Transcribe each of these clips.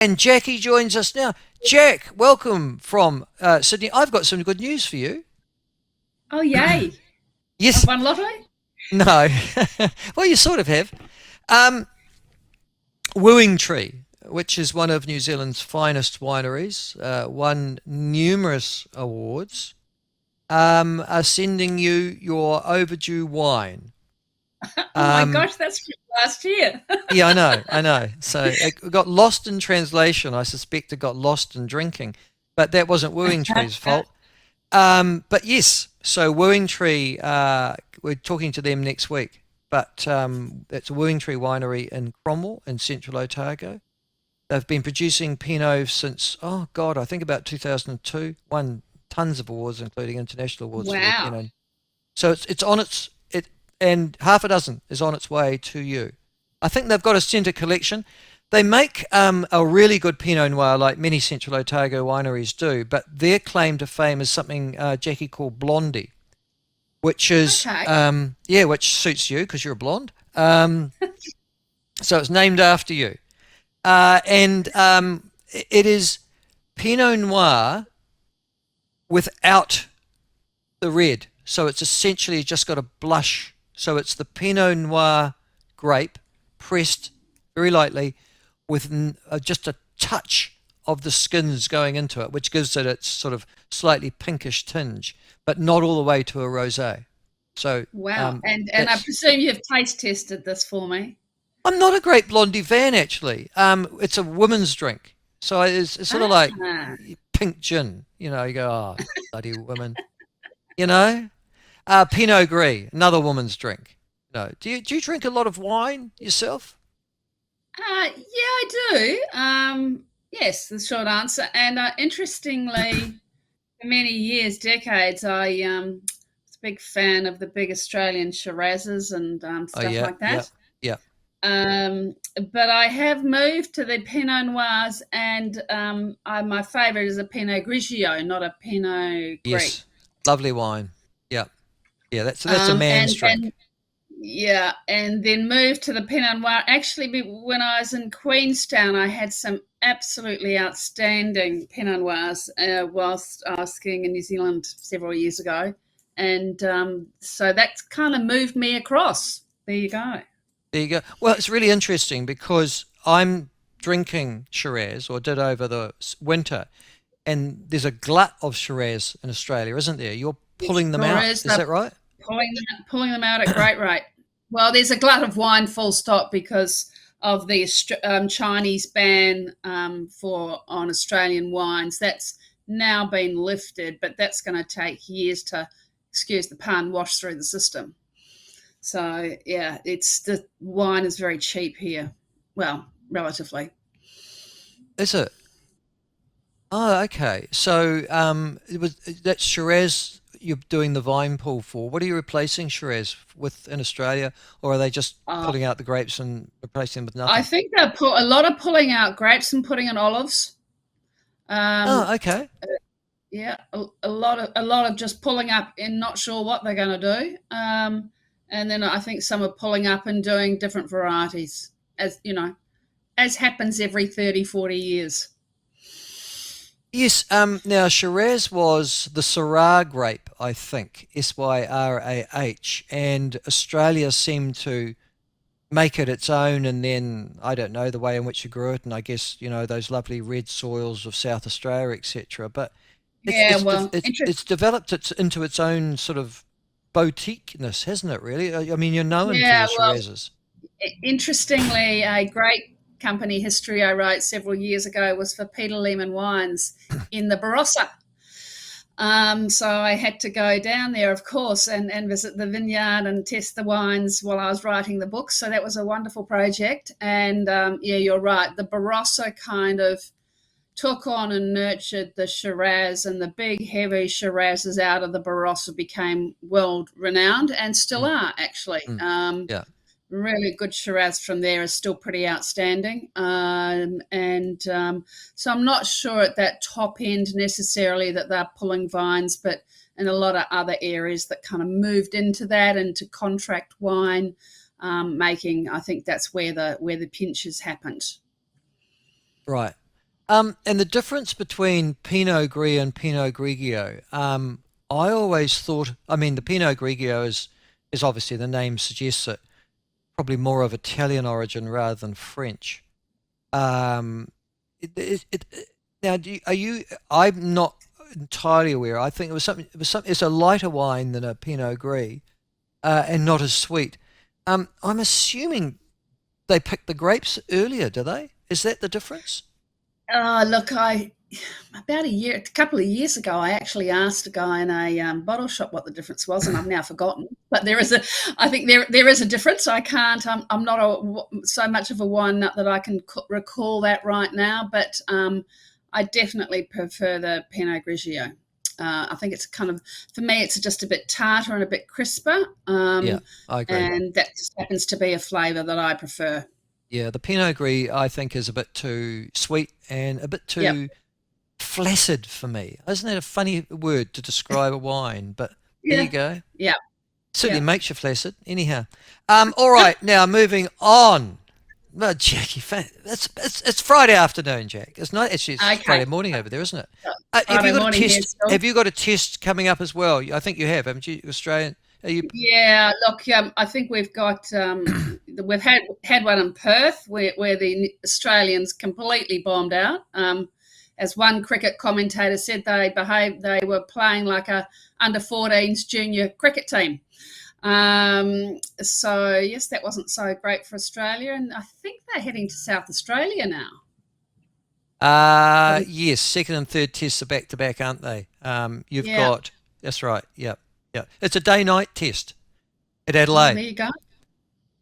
And Jackie joins us now. Jack, welcome from Sydney. I've got some good news for you. Oh, yay. I've Yes, won lotto? no. Well, you sort of have. Um, Wooing Tree, which is one of New Zealand's finest wineries, won numerous awards, are sending you your overdue wine. Oh my Um, gosh, that's from last year. yeah, I know, I know. So it got lost in translation. I suspect it got lost in drinking, but that wasn't Wooing Tree's fault. But yes, so Wooing Tree, we're talking to them next week. But it's a Wooing Tree winery in Cromwell in central Otago. They've been producing Pinot since, oh God, I think about 2002. Won tons of awards, including international awards for their Wow. Pinot. So it's on and half a dozen is on its way to you. I think they've got a centre collection. They make a really good Pinot Noir, like many Central Otago wineries do, but their claim to fame is something Jackie called Blondie, which is Okay. yeah, which suits you because you're a blonde. So it's named after you, and it is Pinot Noir without the red. So it's essentially just got a blush. So it's the Pinot Noir grape pressed very lightly with just a touch of the skins going into it, which gives it its sort of slightly pinkish tinge, but not all the way to a rosé. So Wow. And I that's. presume you've taste tested this for me. I'm not a great blondie fan actually. It's a woman's drink, so it's sort of like Ah. pink gin. You know, you go, oh, bloody women. You know, Pinot Gris, another woman's drink. No, do you drink a lot of wine yourself? Yeah, I do. Yes, the short answer. And interestingly, for many years, decades, I was a big fan of the big Australian Shirazes and Oh stuff yeah, like yeah, that. yeah. But I have moved to the Pinot Noirs, and my favourite is a Pinot Grigio, not a Pinot Gris. Yes, lovely wine. Yeah, yeah. That's a man's And drink. yeah, and then moved to the Pinot Noir. Actually, when I was in Queenstown, I had some absolutely outstanding Pinot Noirs whilst I was skiing in New Zealand several years ago, and so that's kind of moved me across. There you go. There you go. Well, it's really interesting because I'm drinking Shiraz, or did over the winter, and there's a glut of Shiraz in Australia, isn't there? You're Yes, pulling them there out. is. Is They're that right? pulling them out at great rate. Well, there's a glut of wine, full stop, because of the Chinese ban for on Australian wines. That's now been lifted, but that's going to take years to, excuse the pun, wash through the system. So yeah, it's the wine is very cheap here. Well, relatively. Is it? Oh, okay. So it was that's Shiraz you're doing the vine pull for. What are you replacing Shiraz with in Australia, or are they just Uh, pulling out the grapes and replacing them with I nothing? think they're a lot of pulling out grapes and putting in olives. Um, Oh, okay. Yeah, a lot of just pulling up and not sure what they're going to do, and then I think some are pulling up and doing different varieties, as you know, as happens every 30, 40 years. Yes. Now Shiraz was the Syrah grape, I think, Syrah, and Australia seemed to make it its own, and then I don't know the way in which you grew it, and I guess those lovely red soils of South Australia, etc. But it's Yeah, it's de- well, it's interest. it's developed into its own sort of boutiqueness, hasn't it? Really, I mean, you're known for Yeah, your well, Shirazes. interestingly, a great company history I wrote several years ago was for Peter Lehman Wines in the Barossa. So I had to go down there, of course, and visit the vineyard and test the wines while I was writing the book. So that was a wonderful project. And yeah, you're right. The Barossa kind of took on and nurtured the Shiraz, and the big, heavy Shirazes out of the Barossa became world renowned and still Mm, are, actually. mm, yeah. Really good Shiraz from there is still pretty outstanding. And So I'm not sure at that top end necessarily that they're pulling vines, but in a lot of other areas that kind of moved into that, into contract wine making. I think that's where the pinches happened. Right. And the difference between Pinot Gris and Pinot Grigio, I always thought, I mean, the Pinot Grigio is obviously the name suggests it, probably more of Italian origin rather than French. Um, now, are you? I'm not entirely aware. I think it was something. It was something. It's a lighter wine than a Pinot Gris, and not as sweet. I'm assuming they picked the grapes earlier, do they? Is that the difference? Oh, look, I about a couple of years ago, I actually asked a guy in a bottle shop what the difference was, and I've now forgotten. But I think there is a difference. I can't. I'm not so much of a wine nut that I can recall that right now. But I definitely prefer the Pinot Grigio. I think it's kind of, for me, it's just a bit tartar and a bit crisper, Yeah, I agree. and that just happens to be a flavour that I prefer. Yeah, the Pinot Gris I think is a bit too sweet and a bit Yep. too flaccid for me. Isn't that a funny word to describe a wine? But there you Yeah. go. Yep. Certainly Yep. makes you flaccid. Anyhow, all right. Now moving on. Well, Jackie, it's Friday afternoon, Jack. It's not actually it's Okay. Friday morning over there, isn't it? Have you Friday got a morning here test? still. Have you got a test coming up as well? I think you have, haven't you? Australian? Are you? Yeah, look, I think we've had one in Perth where the Australians completely bombed out. As one cricket commentator said, they were playing like a under 14s junior cricket team. So yes, that wasn't so great for Australia, and I think they're heading to South Australia now. Have you- Yes, second and third tests are back to back, aren't they? You've Yeah. got, that's right. Yep. Yep. It's a day night test at Oh, Adelaide. there you go.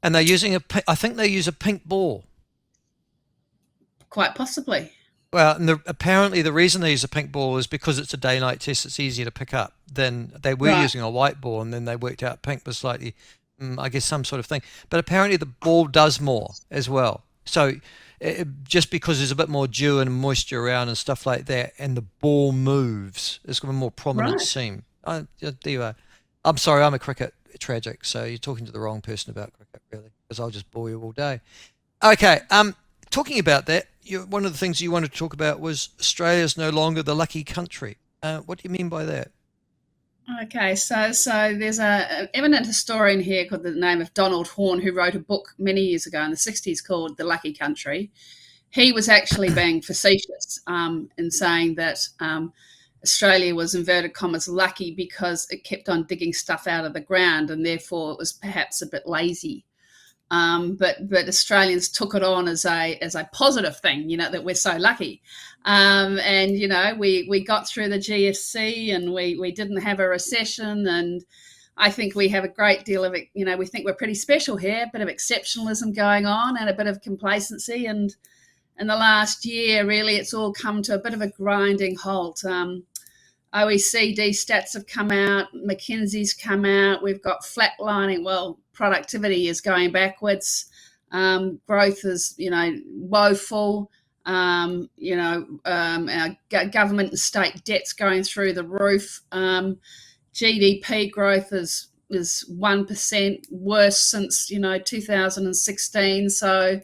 And they're using I think they use a pink ball. Quite possibly. Well, and apparently the reason they use a pink ball is because it's a day night test, it's easier to pick up than they were Right. using a white ball, and then they worked out pink was slightly, I guess, some sort of thing. But apparently the ball does more as well. So just because there's a bit more dew and moisture around and stuff like that, and the ball moves, it's got a more prominent Right. seam. There you are. I'm sorry, I'm a cricket tragic, so you're talking to the wrong person about cricket, really, because I'll just bore you all day. Okay, talking about that, one of the things you wanted to talk about was Australia's no longer the lucky country. What do you mean by that? Okay, so there's an eminent historian here called the name of Donald Horne who wrote a book many years ago in the 60s called The Lucky Country. He was actually being facetious in saying that Australia was inverted commas lucky because it kept on digging stuff out of the ground and therefore it was perhaps a bit lazy. But Australians took it on as a positive thing, that we're so lucky, and we got through the GFC and we didn't have a recession, and I think we have a great deal of it. We think we're pretty special here, a bit of exceptionalism going on and a bit of complacency, and in the last year, really, it's all come to a bit of a grinding halt. OECD stats have come out, McKinsey's come out. We've got flatlining. Well, productivity is going backwards. Growth is, woeful. Our government and state debt's going through the roof. GDP growth is 1% worse since 2016. So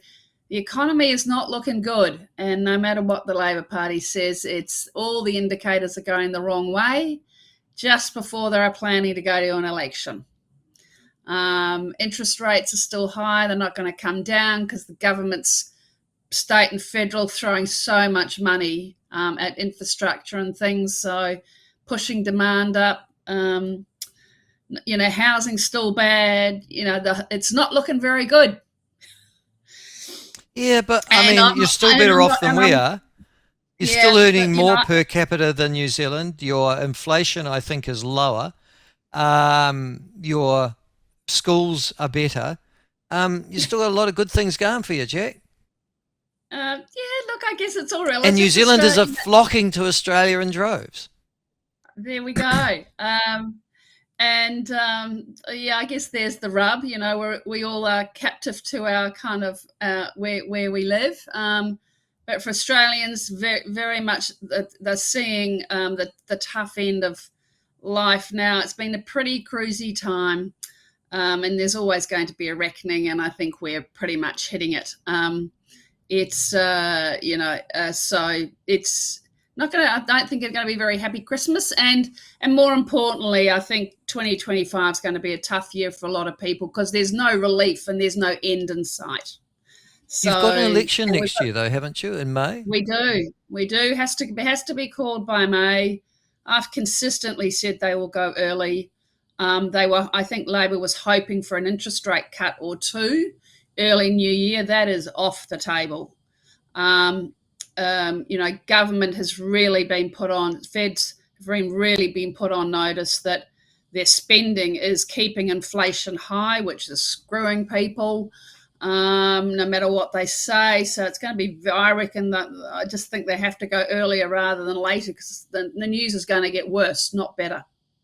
the economy is not looking good, and no matter what the Labor Party says, it's all the indicators are going the wrong way just before they are planning to go to an election. Interest rates are still high. They're not going to come down because the government's state and federal throwing so much money at infrastructure and things, so pushing demand up. Housing's still bad. It's not looking very good. Yeah, but I And mean, I'm you're still and better I'm off than and we I'm are. You're yeah, still earning but more per capita than New Zealand. Your inflation, I think, is lower. Your schools are better. You still got a lot of good things going for you, Jack. yeah, look, I guess it's all And New relative. Zealanders are flocking to Australia in droves. There we go. And yeah, I guess there's the rub. We all are captive to our kind of where we live. But for Australians, very very much they're seeing the tough end of life now. It's been a pretty cruisy time, and there's always going to be a reckoning, and I think we're pretty much hitting it. It's so it's not going to. I don't think it's going to be a very happy Christmas, and more importantly, I think 2025 is going to be a tough year for a lot of people because there's no relief and there's no end in sight. You've got an So election next year, though, haven't you, in May? we do has to be called by May. I've consistently said they will go early. I think Labor was hoping for an interest rate cut or two early New Year. That is off the table. Um, Government has really been put on. Feds have really been put on notice that their spending is keeping inflation high, which is screwing people no matter what they say. So it's going to be, I reckon that I just think they have to go earlier rather than later because the news is going to get worse, not better.